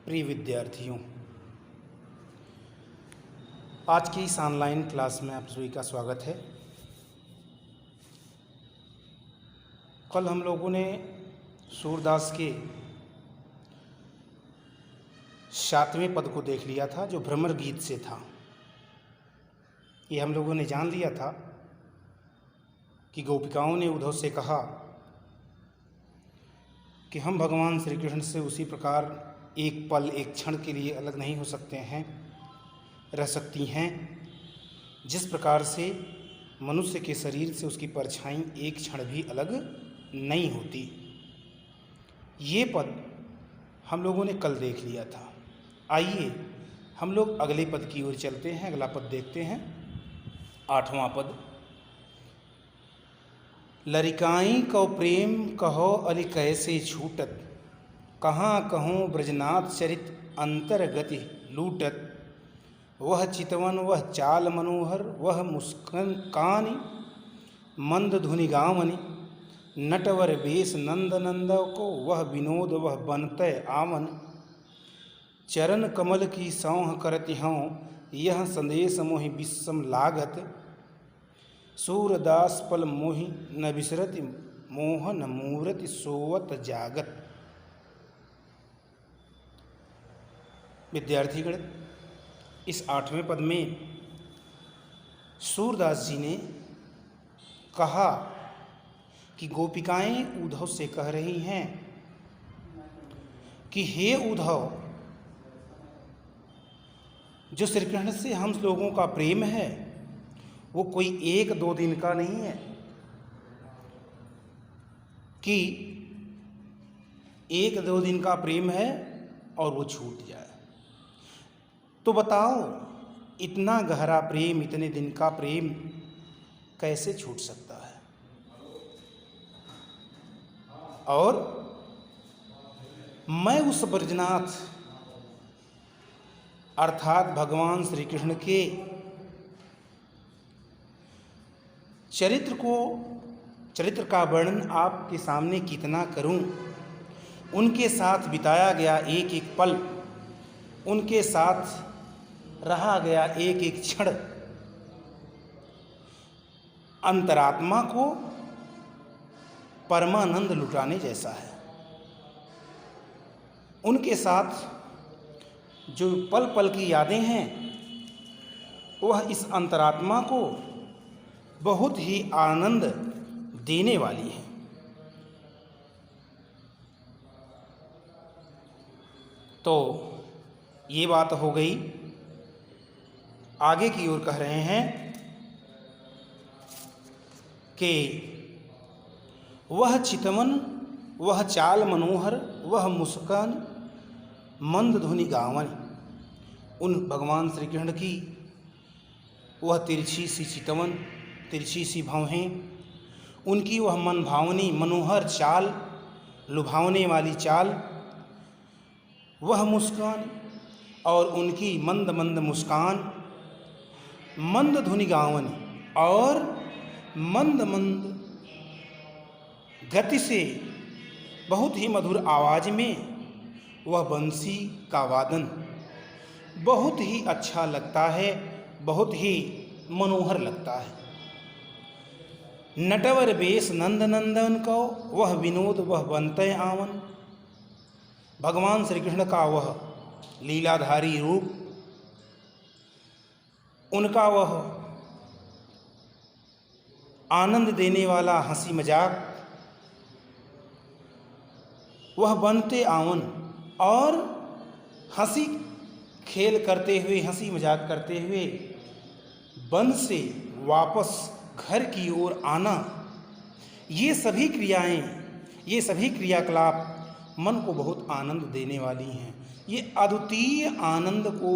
प्रिय विद्यार्थियों, आज की इस ऑनलाइन क्लास में आप सभी का स्वागत है। कल हम लोगों ने सूरदास के 7वें पद को देख लिया था, जो भ्रमर गीत से था। ये हम लोगों ने जान लिया था कि गोपिकाओं ने उद्धव से कहा कि हम भगवान श्री कृष्ण से उसी प्रकार एक पल, एक क्षण के लिए अलग नहीं हो सकते हैं, रह सकती हैं, जिस प्रकार से मनुष्य के शरीर से उसकी परछाई एक क्षण भी अलग नहीं होती। ये पद हम लोगों ने कल देख लिया था। आइए हम लोग अगले पद की ओर चलते हैं। अगला पद देखते हैं, 8वां पद। लरिकाई को प्रेम कहो अली कैसे छूटत, कहाँ कहूँ ब्रजनाथ चरित अंतर्गति लूटत। वह चितवन वह चाल मनोहर, वह मुस्कान मंद धुनि गावनी। नटवर बेश नंद नंद को, वह विनोद वह बनतय आवन। चरण कमल की सौह करति हूँ, यह संदेश मोहि विषम लागत। सूरदास पल मोहि न बिसरति, मोहन मूरति सोवत जागत। विद्यार्थीगण, इस 8वें पद में सूरदास जी ने कहा कि गोपिकाएं उद्धव से कह रही हैं कि हे उद्धव, जो श्री कृष्ण से हम लोगों का प्रेम है वो कोई 1-2 दिन का नहीं है कि 1-2 दिन का प्रेम है और वो छूट जाए। तो बताओ, इतना गहरा प्रेम, इतने दिन का प्रेम कैसे छूट सकता है? और मैं उस ब्रजनाथ अर्थात भगवान श्री कृष्ण के चरित्र का वर्णन आपके सामने कितना करूं। उनके साथ बिताया गया एक एक पल, उनके साथ रहा गया एक एक क्षण अंतरात्मा को परमानंद लुटाने जैसा है। उनके साथ जो पल पल की यादें हैं वह इस अंतरात्मा को बहुत ही आनंद देने वाली है। तो ये बात हो गई। आगे की ओर कह रहे हैं कि वह चितवन वह चाल मनोहर, वह मुस्कान मंद धुनि गावन। उन भगवान श्री कृष्ण की वह तिरछी सी चितवन, तिरछी सी भौहें, उनकी वह मन भावनी मनोहर चाल, लुभावने वाली चाल, वह मुस्कान और उनकी मंद मंद मुस्कान, मंद धुनि गावन और मंद मंद गति से बहुत ही मधुर आवाज में वह बंसी का वादन बहुत ही अच्छा लगता है, बहुत ही मनोहर लगता है। नटवर बेश नंद नंदन को, वह विनोद वह बनतय आवन। भगवान श्री कृष्ण का वह लीलाधारी रूप, उनका वह आनंद देने वाला हंसी मजाक, वह बनते आवन और हंसी खेल करते हुए, हंसी मजाक करते हुए वन से वापस घर की ओर आना, ये सभी क्रियाएं, ये सभी क्रियाकलाप मन को बहुत आनंद देने वाली हैं। ये अद्वितीय आनंद को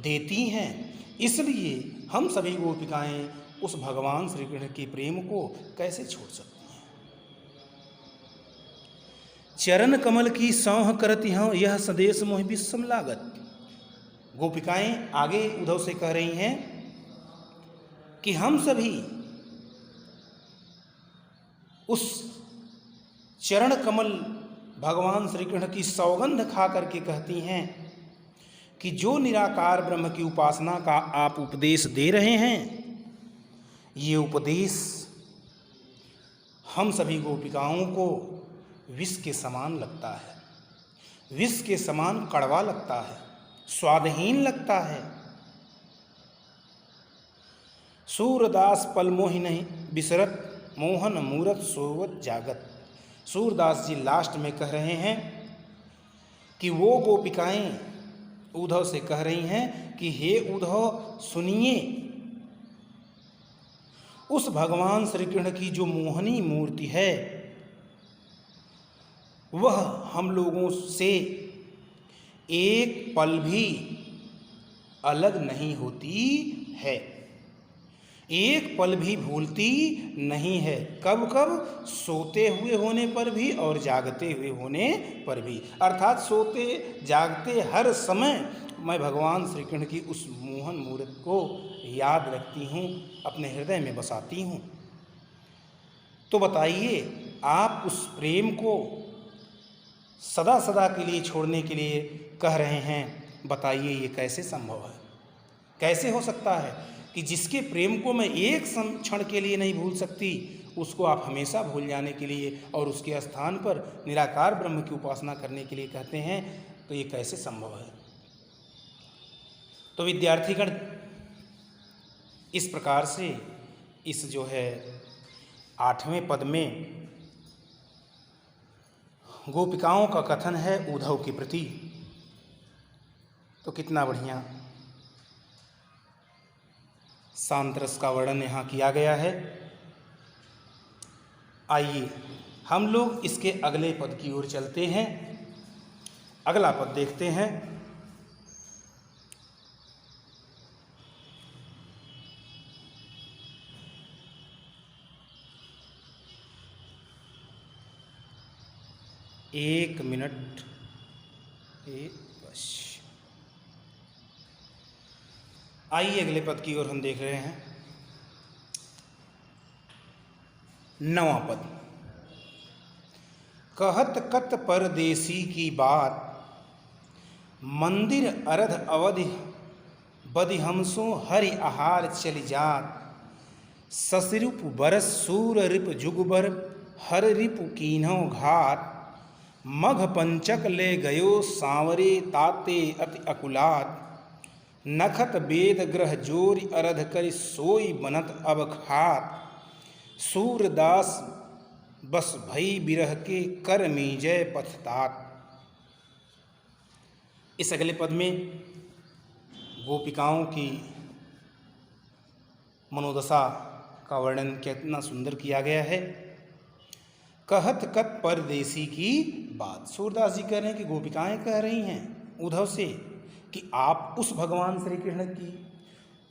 देती हैं। इसलिए हम सभी गोपिकाएं उस भगवान श्री कृष्ण के प्रेम को कैसे छोड़ सकती हैं? चरण कमल की सौह करती हूँ, यह संदेश मोहि विषम लागत। गोपिकाएं आगे उद्धव से कह रही हैं कि हम सभी उस चरण कमल भगवान श्री कृष्ण की सौगंध खा करके कहती हैं कि जो निराकार ब्रह्म की उपासना का आप उपदेश दे रहे हैं, ये उपदेश हम सभी गोपिकाओं को विष के समान लगता है, विष के समान कड़वा लगता है, स्वादहीन लगता है। सूरदास पल मोहि नहीं बिसरत, मोहन मूरत सोवत जागत। सूरदास जी लास्ट में कह रहे हैं कि वो गोपिकाएं उद्धव से कह रही हैं कि हे उद्धव सुनिए, उस भगवान श्री कृष्ण की जो मोहनी मूर्ति है वह हम लोगों से एक पल भी अलग नहीं होती है, एक पल भी भूलती नहीं है। कब कब? सोते हुए होने पर भी और जागते हुए होने पर भी, अर्थात सोते जागते हर समय मैं भगवान श्री कृष्ण की उस मोहन मूर्त को याद रखती हूँ, अपने हृदय में बसाती हूँ। तो बताइए, आप उस प्रेम को सदा सदा के लिए छोड़ने के लिए कह रहे हैं, बताइए ये कैसे संभव है? कैसे हो सकता है कि जिसके प्रेम को मैं एक क्षण के लिए नहीं भूल सकती, उसको आप हमेशा भूल जाने के लिए और उसके स्थान पर निराकार ब्रह्म की उपासना करने के लिए कहते हैं? तो ये कैसे संभव है? तो विद्यार्थीगण, इस प्रकार से इस जो है 8वें पद में गोपिकाओं का कथन है उद्धव के प्रति। तो कितना बढ़िया शांत रस का वर्णन यहाँ किया गया है। आइए हम लोग इसके अगले पद की ओर चलते हैं। अगला पद देखते हैं। एक मिनट, बस। आइए अगले पद की ओर हम देख रहे हैं। 9वां पद। कहत कत परदेसी की बात, मंदिर अरध अवधि बदि हमसो हरि आहार चली जात। ससरिप बरस सूर रिप जुगबर, हर रिप कीन्हो घात। मघ पंचक ले गयो सांवरे, ताते अति अकुलात। नखत वेद ग्रह जोरि, अरध करि सोई बनत अब खात। सूरदास बस भई बिरह के, कर मीजय पथतात। इस अगले पद में गोपिकाओं की मनोदशा का वर्णन कितना सुंदर किया गया है। कहत कत परदेसी की बात। सूरदास जी कह रहे हैं कि गोपिकाएं कह रही हैं उद्धव से कि आप उस भगवान श्री कृष्ण की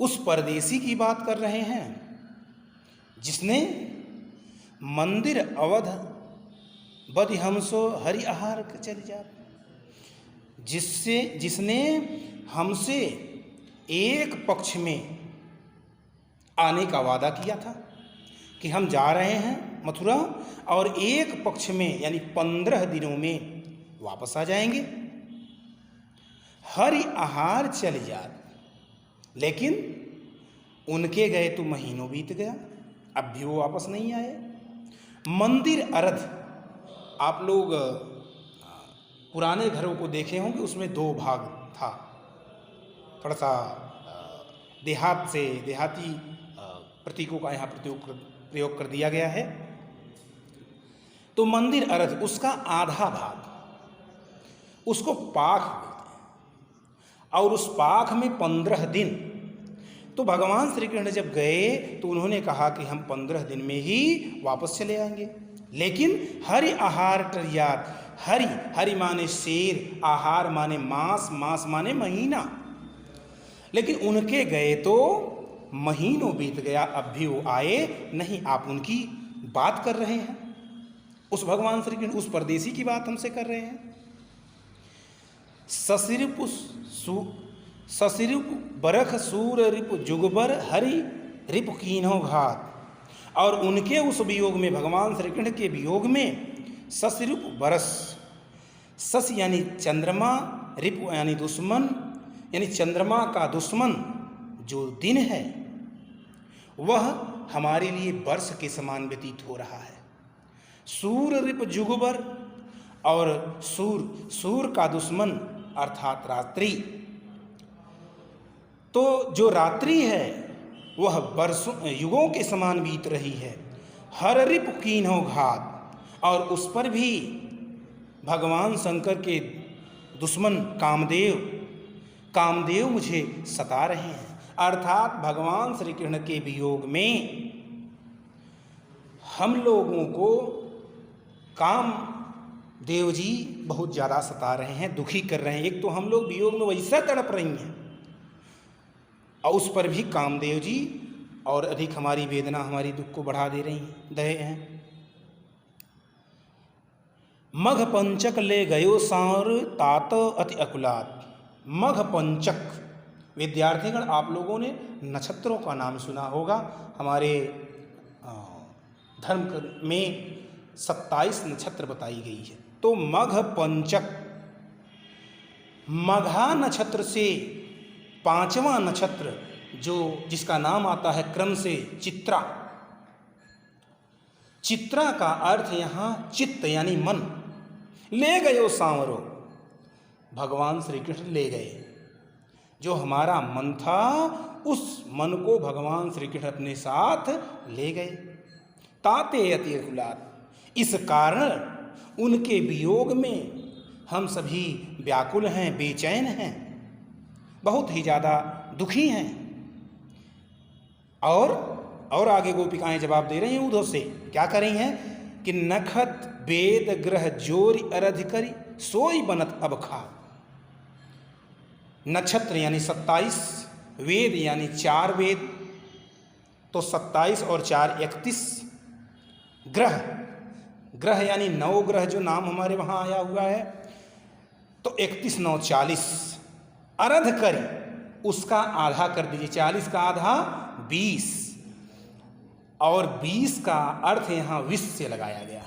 उस परदेसी की बात कर रहे हैं जिसने मंदिर अवध बदि हमसो हरि आहार चली जात, जिसने हमसे एक पक्ष में आने का वादा किया था कि हम जा रहे हैं मथुरा और एक पक्ष में यानी 15 दिनों में वापस आ जाएंगे। हरि आहार चली जात, लेकिन उनके गए तो महीनों बीत गया, अब भी वो वापस नहीं आए। मंदिर अरध, आप लोग पुराने घरों को देखे होंगे, उसमें 2 भाग था। थोड़ा सा देहाती प्रतीकों का यहाँ प्रयोग कर दिया गया है। तो मंदिर अरध, उसका आधा भाग, उसको पाख बोलते हैं। और उस पाख में 15 दिन। तो भगवान श्री कृष्ण जब गए तो उन्होंने कहा कि हम 15 दिन में ही वापस चले आएंगे, लेकिन हरि आहार टरियात। हरि माने शेर, आहार माने मांस, मांस माने महीना। लेकिन उनके गए तो महीनों बीत गया, अब भी वो आए नहीं। आप उनकी बात कर रहे हैं, उस भगवान श्री कृष्ण, उस परदेसी की बात हमसे कर रहे हैं। ससिरिप बरख सूर रिप जुगबर, हरि रिप कीन्हो घात। और उनके उस वियोग में, भगवान श्री कृष्ण के वियोग में, ससिरिप बरस सस यानी चंद्रमा, रिपु यानी दुश्मन, यानी चंद्रमा का दुश्मन जो दिन है वह हमारे लिए वर्ष के समान व्यतीत हो रहा है। सूर रिप जुगबर, और सूर का दुश्मन अर्थात रात्रि, तो जो रात्रि है वह वर्षों युगों के समान बीत रही है। हर रिप कीन्हो घात, और उस पर भी भगवान शंकर के दुश्मन कामदेव मुझे सता रहे हैं। अर्थात भगवान श्री कृष्ण के वियोग में हम लोगों को कामदेव जी बहुत ज़्यादा सता रहे हैं, दुखी कर रहे हैं। एक तो हम लोग वियोग में वैसा तड़प रही हैं और उस पर भी कामदेव जी और अधिक हमारी वेदना, हमारी दुख को बढ़ा दे हैं। मघ पंचक ले गयो सांवर तात अति अकुलात। मघ पंचक, विद्यार्थीगण आप लोगों ने नक्षत्रों का नाम सुना होगा। हमारे धर्म में 27 नक्षत्र बताई गई है। तो मघ पंचक, मघा नक्षत्र से 5वां नक्षत्र जिसका नाम आता है क्रम से चित्रा। चित्रा का अर्थ यहाँ चित्त यानी मन। ले गयो सांवरो, भगवान श्री कृष्ण ले गए। जो हमारा मन था उस मन को भगवान श्री कृष्ण अपने साथ ले गए। ताते अति अकुलात, इस कारण उनके वियोग में हम सभी व्याकुल हैं, बेचैन हैं, बहुत ही ज़्यादा दुखी हैं। और आगे गोपिकाएं जवाब दे रही हैं उद्धव से, क्या कर रही हैं कि नखत वेद ग्रह जोरि अरधि करी सोई बनत अब खा। नक्षत्र यानी 27, वेद यानी 4 वेद, तो 27 और 4 31। ग्रह यानी 9 ग्रह जो नाम हमारे वहाँ आया हुआ है, तो 31 9 40। अरध करी, उसका आधा कर दीजिए, 40 का आधा 20, और 20 का अर्थ यहाँ विष से लगाया गया।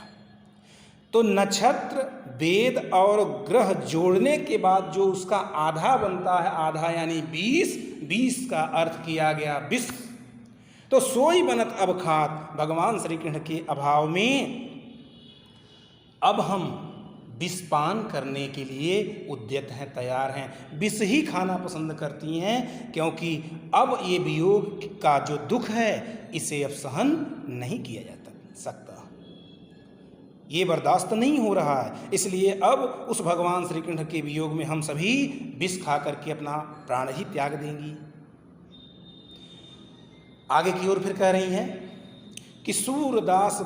तो नक्षत्र, वेद और ग्रह जोड़ने के बाद जो उसका आधा बनता है, आधा यानी 20 का अर्थ किया गया विष। तो सोई बनत अब खात, भगवान श्री कृष्ण के अभाव में अब हम विष पान करने के लिए उद्यत हैं, तैयार हैं। विष ही खाना पसंद करती हैं, क्योंकि अब ये वियोग का जो दुख है इसे अब सहन नहीं किया जा सकता, ये बर्दाश्त नहीं हो रहा है। इसलिए अब उस भगवान श्री कृष्ण के वियोग में हम सभी विष खा करके अपना प्राण ही त्याग देंगी। आगे की ओर फिर कह रही हैं कि सूरदास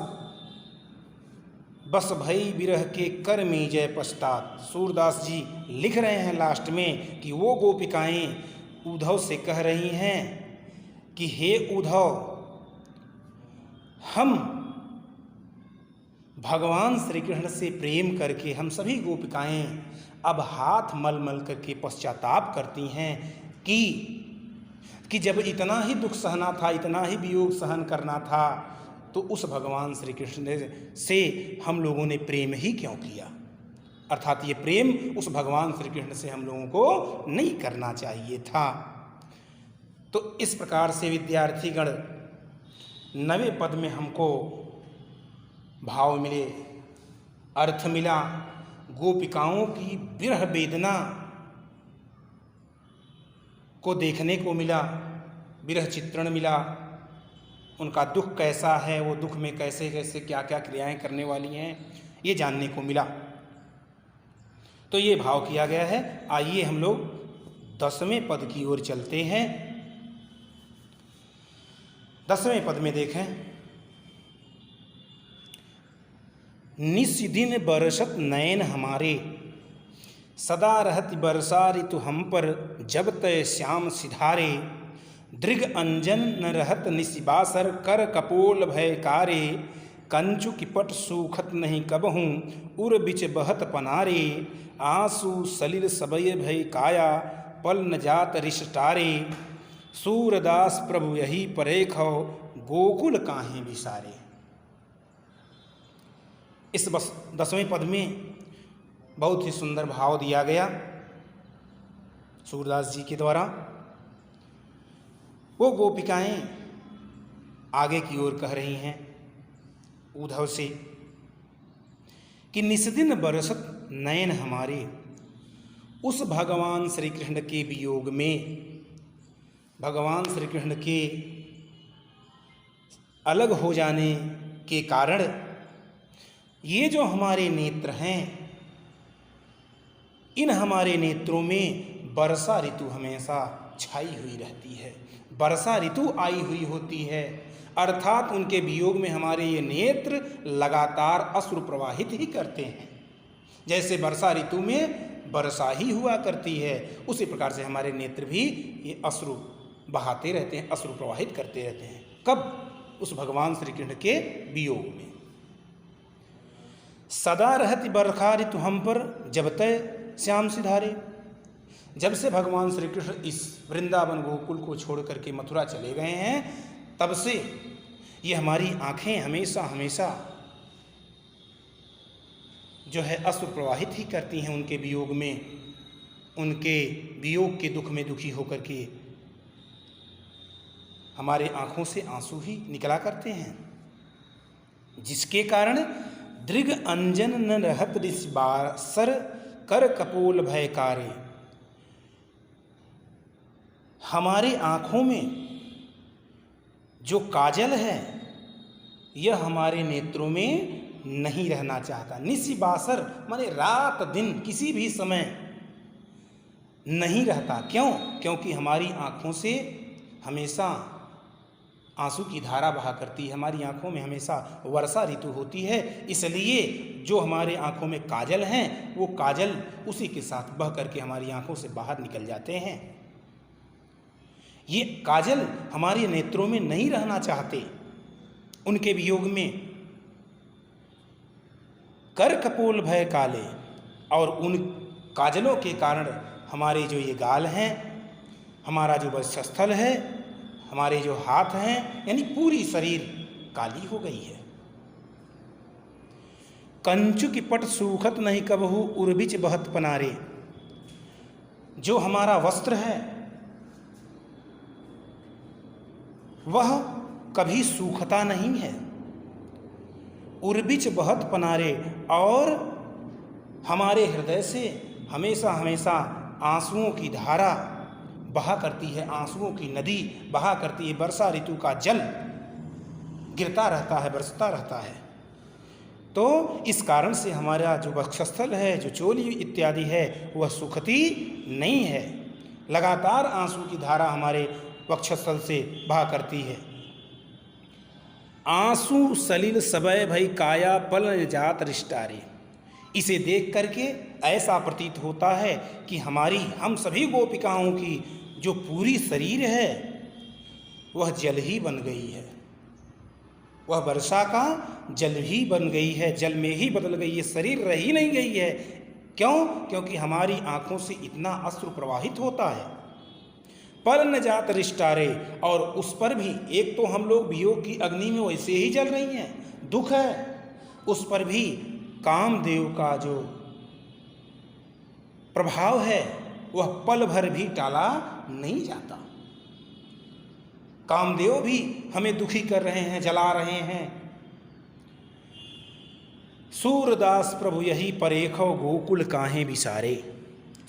बस भई विरह के कर में जय पश्चात। सूरदास जी लिख रहे हैं लास्ट में कि वो गोपिकाएं उद्धव से कह रही हैं कि हे उद्धव, हम भगवान श्री कृष्ण से प्रेम करके हम सभी गोपिकाएं अब हाथ मल मल करके पश्चाताप करती हैं कि जब इतना ही दुख सहना था, इतना ही वियोग सहन करना था, तो उस भगवान श्री कृष्ण से हम लोगों ने प्रेम ही क्यों किया। अर्थात ये प्रेम उस भगवान श्री कृष्ण से हम लोगों को नहीं करना चाहिए था। तो इस प्रकार से विद्यार्थीगण 9वें पद में हमको भाव मिले, अर्थ मिला, गोपिकाओं की विरह वेदना को देखने को मिला, विरह चित्रण मिला, उनका दुख कैसा है, वो दुख में कैसे कैसे क्या क्या क्रियाएं करने वाली हैं, ये जानने को मिला। तो ये भाव किया गया है। आइए हम लोग 10वें पद की ओर चलते हैं। 10वें पद में देखें, निस्दिन बरसत नयन हमारे, सदा रहती बरसा ऋतु हम पर, जब तय श्याम सिधारे, दृग अंजन न रहत निशिबासर, कर कपोल भय कारे, कंचु किपट सूखत नहीं कबहूँ, उर बिच बहत पनारे, आंसू सलिल सबय भय काया, पल न जात रिष्टारे, सूरदास प्रभु यही परेखौ, गोकुल काहें विसारे। इस 10वें पद में बहुत ही सुंदर भाव दिया गया सूरदास जी के द्वारा। वो गोपिकाएं आगे की ओर कह रही हैं उद्धव से कि निस्दिन बरसत नयन हमारे उस भगवान श्री कृष्ण के वियोग में, भगवान श्री कृष्ण के अलग हो जाने के कारण ये जो हमारे नेत्र हैं, इन हमारे नेत्रों में वर्षा ऋतु हमेशा छाई हुई रहती है, वर्षा ऋतु आई हुई होती है। अर्थात उनके वियोग में हमारे ये नेत्र लगातार अश्रु प्रवाहित ही करते हैं। जैसे वर्षा ऋतु में वर्षा ही हुआ करती है, उसी प्रकार से हमारे नेत्र भी ये अश्रु बहाते रहते हैं, अश्रु प्रवाहित करते रहते हैं। कब? उस भगवान श्री कृष्ण के वियोग में। सदा रहती बरखा ऋतु हम पर जब तय श्याम सिधारे। जब से भगवान श्री कृष्ण इस वृंदावन गोकुल को छोड़ करके मथुरा चले गए हैं, तब से ये हमारी आंखें हमेशा हमेशा जो है अश्रु प्रवाहित ही करती हैं उनके वियोग में, उनके वियोग के दुख में दुखी होकर के हमारे आंखों से आंसू ही निकला करते हैं। जिसके कारण दृग अंजन न रहत ऋषि बासर कर कपोल भयकारे। हमारी आंखों में जो काजल है यह हमारे नेत्रों में नहीं रहना चाहता। निसी बासर माने रात दिन किसी भी समय नहीं रहता। क्यों? क्योंकि हमारी आंखों से हमेशा आंसू की धारा बहा करती है, हमारी आंखों में हमेशा वर्षा ऋतु होती है। इसलिए जो हमारे आंखों में काजल हैं वो काजल उसी के साथ बह करके हमारी आंखों से बाहर निकल जाते हैं। ये काजल हमारे नेत्रों में नहीं रहना चाहते। उनके वियोग में कर कपोल भय काले, और उन काजलों के कारण हमारे जो ये गाल हैं, हमारा जो वक्षस्थल है, हमारे जो हाथ हैं, यानी पूरी शरीर काली हो गई है। कंचु की पट सूखत नहीं कबहू उर्बिच बहत पनारे। जो हमारा वस्त्र है वह कभी सूखता नहीं है। उर्बिच बहत पनारे, और हमारे हृदय से हमेशा हमेशा आंसुओं की धारा बहा करती है, आंसुओं की नदी बहा करती है। वर्षा ऋतु का जल गिरता रहता है, बरसता रहता है। तो इस कारण से हमारा जो वक्षस्थल है, जो चोली इत्यादि है, वह सूखती नहीं है। लगातार आंसू की धारा हमारे वक्षस्थल से बहा करती है। आंसू सलिल सबय भई काया पल जात रिष्टारे। इसे देख करके ऐसा प्रतीत होता है कि हम सभी गोपिकाओं की जो पूरी शरीर है वह जल ही बन गई है, वह वर्षा का जल ही बन गई है, जल में ही बदल गई है, शरीर रह ही नहीं गई है। क्यों? क्योंकि हमारी आंखों से इतना अश्रु प्रवाहित होता है। पल न जात रिष्टारे, और उस पर भी एक तो हम लोग वियोग की अग्नि में वैसे ही जल रही हैं, दुख है, उस पर भी कामदेव का जो प्रभाव है वह पल भर भी टाला नहीं जाता। कामदेव भी हमें दुखी कर रहे हैं, जला रहे हैं। सूरदास प्रभु यही परेखो गोकुल काहे बिसारे।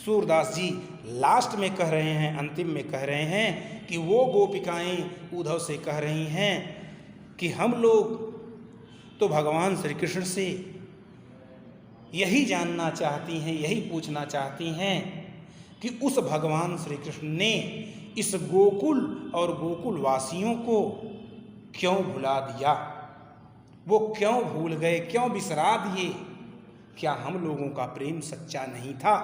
सूरदास जी लास्ट में कह रहे हैं, अंतिम में कह रहे हैं कि वो गोपिकाएं उद्धव से कह रही हैं कि हम लोग तो भगवान श्री कृष्ण से यही जानना चाहती हैं, यही पूछना चाहती हैं कि उस भगवान श्री कृष्ण ने इस गोकुल और गोकुल वासियों को क्यों भुला दिया, वो क्यों भूल गए, क्यों बिसरा दिए। क्या हम लोगों का प्रेम सच्चा नहीं था?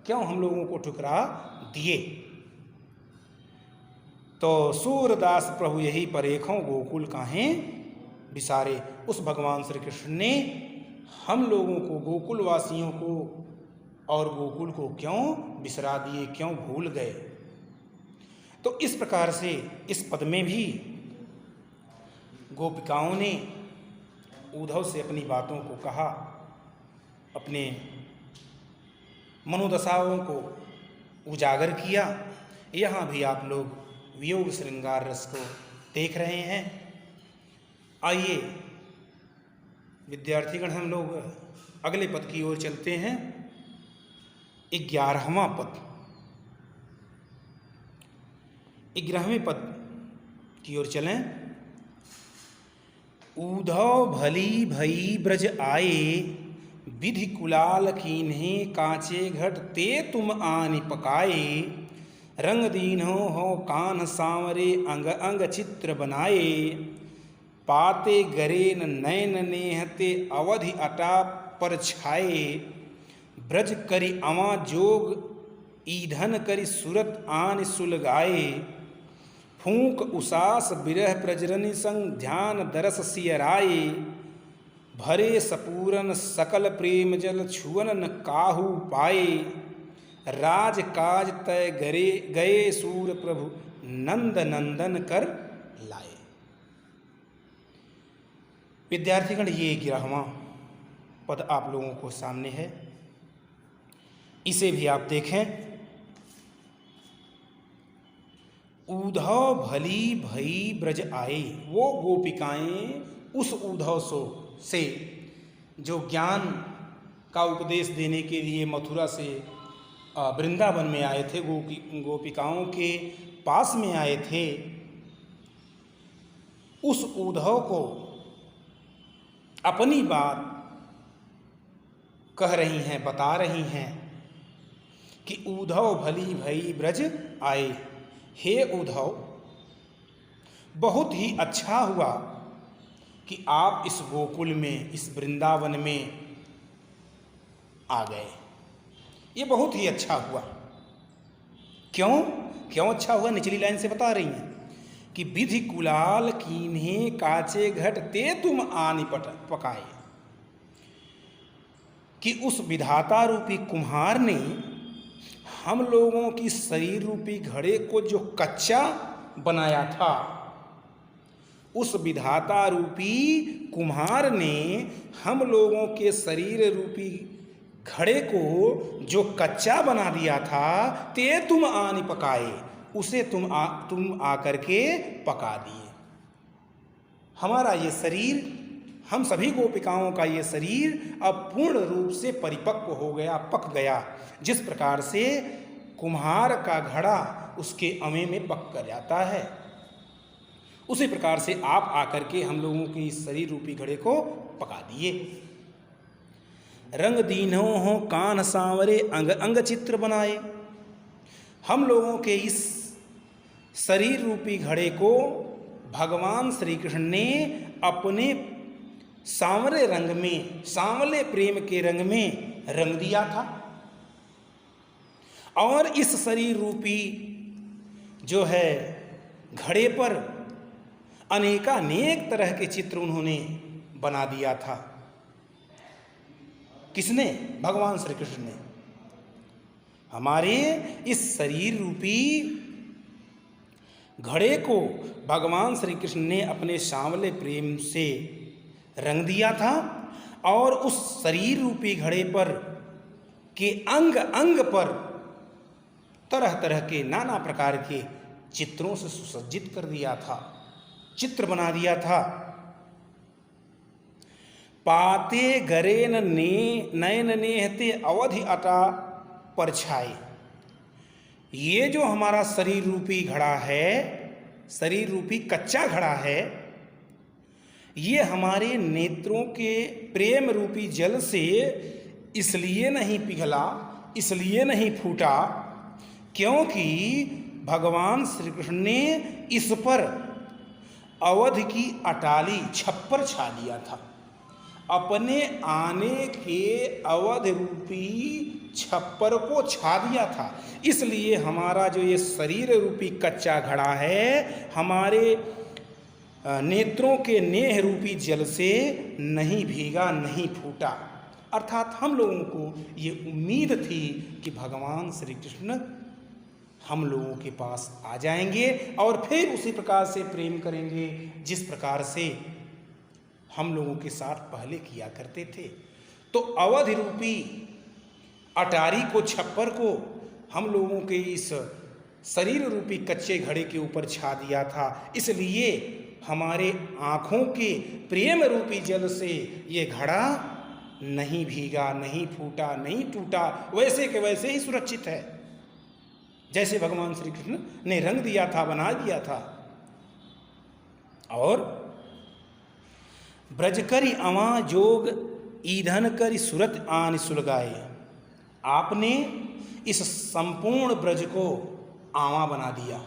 क्यों हम लोगों को ठुकरा दिए? तो सूरदास प्रभु यही परेखों गोकुल काहें बिसारे। उस भगवान श्री कृष्ण ने हम लोगों को, गोकुल वासियों को और गोकुल को क्यों बिसरा दिए, क्यों भूल गए। तो इस प्रकार से इस पद में भी गोपिकाओं ने उद्धव से अपनी बातों को कहा अपने मनोदशाओं को उजागर किया। यहाँ भी आप लोग वियोग श्रृंगार रस को देख रहे हैं। आइए विद्यार्थीगण, हम लोग अगले पद की ओर चलते हैं। 11वां पद, 11वें पद की ओर चलें। ऊधव भली भई ब्रज आए, विधि कुलाल कीन्हे कांचे घट ते तुम आनि पकाए। रंग दीन्हो हो कान सांवरे अंग अंग चित्र बनाए। पाते गरे न नैन नेहते अवधि अटा पर छाए। ब्रज करि अवा जोग ईधन करि सुरत आन सुलगाए। फूंक उसास बिरह प्रजरनि संग ध्यान दरस सियराए। भरे सपूरन सकल प्रेम जल छुअन न काहू पाए। राज काज तय गरे गए सूर प्रभु नंद नंदन कर लाए। विद्यार्थीगण, ये 11वां पद आप लोगों को सामने है, इसे भी आप देखें। ऊधव भली भई ब्रज आए, वो गोपिकाएं उस ऊधव से जो ज्ञान का उपदेश देने के लिए मथुरा से वृंदावन में आए थे, गोपिकाओं के पास में आए थे, उस ऊधव को अपनी बात कह रही हैं, बता रही हैं कि ऊधव भली भई ब्रज आए। हे ऊधव, बहुत ही अच्छा हुआ कि आप इस गोकुल में, इस वृंदावन में आ गए। ये बहुत ही अच्छा हुआ। क्यों अच्छा हुआ? निचली लाइन से बता रही हैं कि विधि कुलाल कीन्हे काचे घट ते तुम आनि पकाए, कि उस विधाता रूपी कुम्हार ने हम लोगों की शरीर रूपी घड़े को जो कच्चा बनाया था, उस विधाता रूपी कुम्हार ने हम लोगों के शरीर रूपी घड़े को जो कच्चा बना दिया था, ते तुम आनि पकाए, उसे तुम आकर के पका दिए। हमारा ये शरीर, हम सभी गोपिकाओं का ये शरीर अब पूर्ण रूप से परिपक्व हो गया, पक गया। जिस प्रकार से कुम्हार का घड़ा उसके अमे में पक कर जाता है, उसी प्रकार से आप आकर के हम लोगों के इस शरीर रूपी घड़े को पका दिए। रंग दीन्हो हो कान सांवरे अंग अंग चित्र बनाए। हम लोगों के इस शरीर रूपी घड़े को भगवान श्री कृष्ण ने अपने सांवरे रंग में, सांवले प्रेम के रंग में रंग दिया था। और इस शरीर रूपी जो है घड़े पर अनेकानेक तरह के चित्र उन्होंने बना दिया था। किसने? भगवान श्री कृष्ण ने। हमारे इस शरीर रूपी घड़े को भगवान श्री कृष्ण ने अपने सांवले प्रेम से रंग दिया था, और उस शरीर रूपी घड़े पर के अंग अंग पर तरह तरह के नाना प्रकार के चित्रों से सुसज्जित कर दिया था, चित्र बना दिया था। पाते गरेन नयन नेहते अवधि अटा पर छाए। ये जो हमारा शरीर रूपी घड़ा है, शरीर रूपी कच्चा घड़ा है, ये हमारे नेत्रों के प्रेम रूपी जल से इसलिए नहीं पिघला, इसलिए नहीं फूटा, क्योंकि भगवान श्री कृष्ण ने इस पर अवध की अटाली छप्पर छा दिया था। अपने आने के अवध रूपी छप्पर को छा दिया था। इसलिए हमारा जो ये शरीर रूपी कच्चा घड़ा है, हमारे नेत्रों के नेह रूपी जल से नहीं भीगा, नहीं फूटा। अर्थात हम लोगों को ये उम्मीद थी कि भगवान श्री कृष्ण हम लोगों के पास आ जाएंगे और फिर उसी प्रकार से प्रेम करेंगे जिस प्रकार से हम लोगों के साथ पहले किया करते थे। तो अवधि रूपी अटारी को, छप्पर को हम लोगों के इस शरीर रूपी कच्चे घड़े के ऊपर छा दिया था। इसलिए हमारे आँखों के प्रेम रूपी जल से ये घड़ा नहीं भीगा, नहीं फूटा, नहीं टूटा, वैसे के वैसे ही सुरक्षित है, जैसे भगवान श्री कृष्ण ने रंग दिया था, बना दिया था। और ब्रज करि अवा जोग ईंधन करि सुरत आन सुलगाए, आपने इस संपूर्ण ब्रज को आवा बना दिया।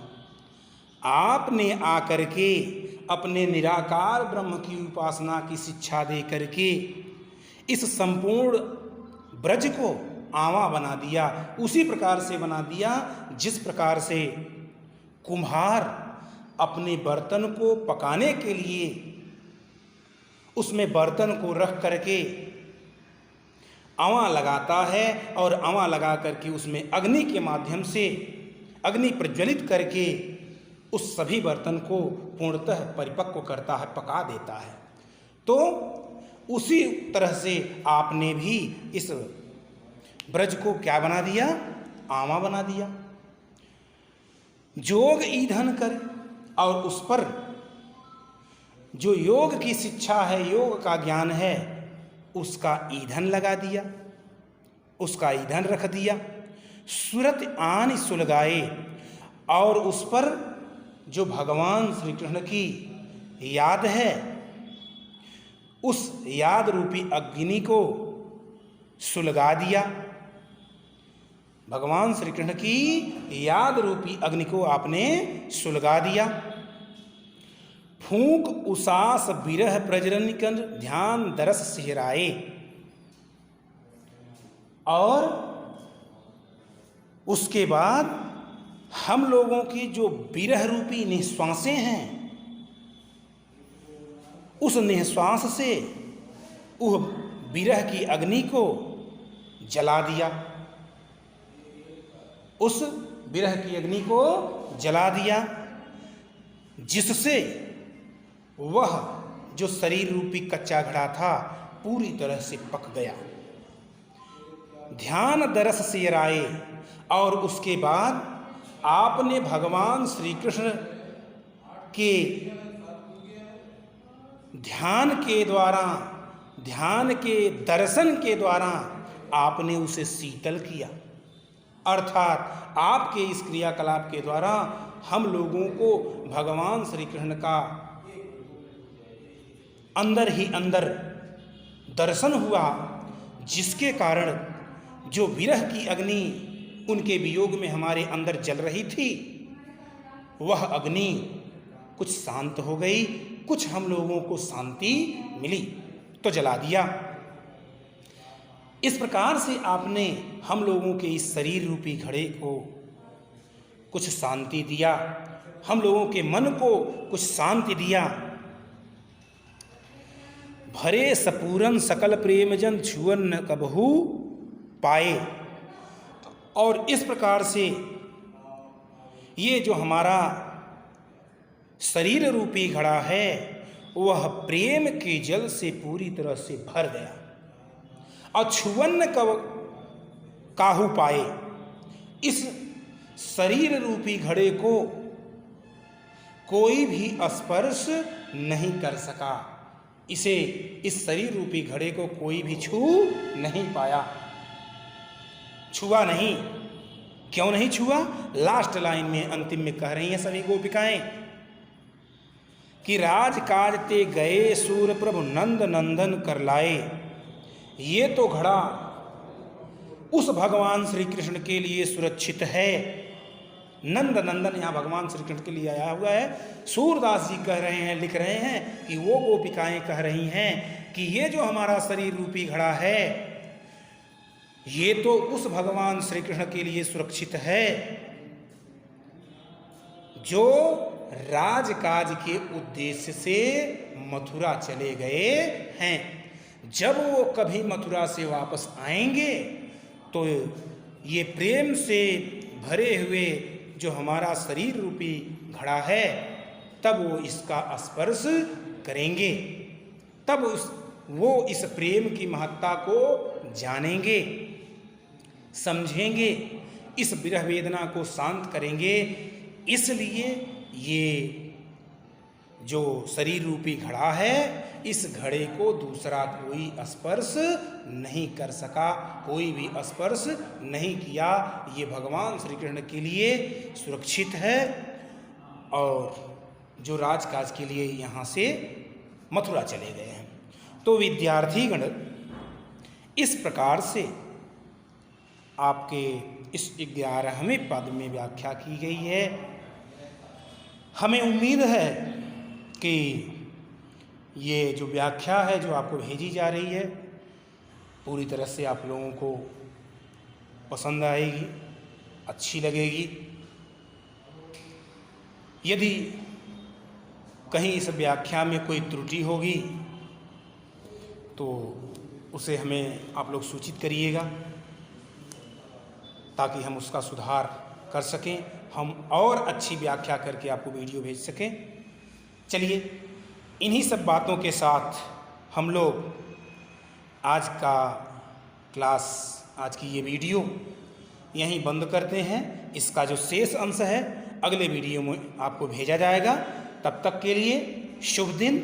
आपने आकर के अपने निराकार ब्रह्म की उपासना की शिक्षा दे करके इस संपूर्ण ब्रज को आवा बना दिया। उसी प्रकार से बना दिया जिस प्रकार से कुम्हार अपने बर्तन को पकाने के लिए उसमें बर्तन को रख करके आवा लगाता है और आवा लगा करके उसमें अग्नि के माध्यम से अग्नि प्रज्वलित करके उस सभी बर्तन को पूर्णतः परिपक्व करता है, पका देता है। तो उसी तरह से आपने भी इस ब्रज को क्या बना दिया? आवा बना दिया। जोग ईंधन कर, और उस पर जो योग की शिक्षा है, योग का ज्ञान है, उसका ईंधन लगा दिया, उसका ईंधन रख दिया। सुरत आन सुलगाए, और उस पर जो भगवान श्री कृष्ण की याद है, उस याद रूपी अग्नि को सुलगा दिया। भगवान श्री कृष्ण की याद रूपी अग्नि को आपने सुलगा दिया। फूंक उसास बिरह प्रजरन कर ध्यान दरस सिहराए, और उसके बाद हम लोगों की जो बिरह रूपी निःश्वासें हैं, उस निःश्वास से वह बिरह की अग्नि को जला दिया, उस बिरह की अग्नि को जला दिया, जिससे वह जो शरीर रूपी कच्चा घड़ा था पूरी तरह से पक गया। ध्यान दरस से राये, और उसके बाद आपने भगवान श्री कृष्ण के ध्यान के द्वारा, ध्यान के दर्शन के द्वारा आपने उसे शीतल किया। अर्थात आपके इस क्रियाकलाप के द्वारा हम लोगों को भगवान श्री कृष्ण का अंदर ही अंदर दर्शन हुआ, जिसके कारण जो विरह की अग्नि उनके वियोग में हमारे अंदर जल रही थी, वह अग्नि कुछ शांत हो गई, कुछ हम लोगों को शांति मिली तो जला दिया। इस प्रकार से आपने हम लोगों के इस शरीर रूपी घड़े को कुछ शांति दिया, हम लोगों के मन को कुछ शांति दिया। भरे सपूरन सकल प्रेम जन छुअन न कबहू पाए, और इस प्रकार से ये जो हमारा शरीर रूपी घड़ा है वह प्रेम के जल से पूरी तरह से भर गया। और छुअन काहू पाए, इस शरीर रूपी घड़े को कोई भी स्पर्श नहीं कर सका, इसे इस शरीर रूपी घड़े को कोई भी छू नहीं पाया, छुआ नहीं। क्यों नहीं छुआ? लास्ट लाइन में अंतिम में कह रही हैं सभी गोपिकाएं कि राज काज ते गए सूर प्रभु नंद नंदन कर लाए। ये तो घड़ा उस भगवान श्री कृष्ण के लिए सुरक्षित है। नंद नंदन यहाँ भगवान श्री कृष्ण के लिए आया हुआ है। सूरदास जी कह रहे हैं, लिख रहे हैं कि वो गोपिकाएं कह रही हैं कि ये जो हमारा शरीर रूपी घड़ा है ये तो उस भगवान श्री कृष्ण के लिए सुरक्षित है जो राजकाज के उद्देश्य से मथुरा चले गए हैं। जब वो कभी मथुरा से वापस आएंगे तो ये प्रेम से भरे हुए जो हमारा शरीर रूपी घड़ा है तब वो इसका स्पर्श करेंगे, तब वो इस प्रेम की महत्ता को जानेंगे, समझेंगे, इस विरह वेदना को शांत करेंगे। इसलिए ये जो शरीर रूपी घड़ा है, इस घड़े को दूसरा कोई स्पर्श नहीं कर सका, कोई भी स्पर्श नहीं किया। ये भगवान श्री कृष्ण के लिए सुरक्षित है और जो राजकाज के लिए यहाँ से मथुरा चले गए हैं। तो विद्यार्थीगण, इस प्रकार से आपके इस 11वें पद में व्याख्या की गई है। हमें उम्मीद है कि ये जो व्याख्या है जो आपको भेजी जा रही है पूरी तरह से आप लोगों को पसंद आएगी, अच्छी लगेगी। यदि कहीं इस व्याख्या में कोई त्रुटि होगी तो उसे हमें आप लोग सूचित करिएगा ताकि हम उसका सुधार कर सकें, हम और अच्छी व्याख्या करके आपको वीडियो भेज सकें। चलिए, इन्हीं सब बातों के साथ हम लोग आज का क्लास, आज की ये वीडियो यहीं बंद करते हैं। इसका जो शेष अंश है अगले वीडियो में आपको भेजा जाएगा। तब तक के लिए शुभ दिन।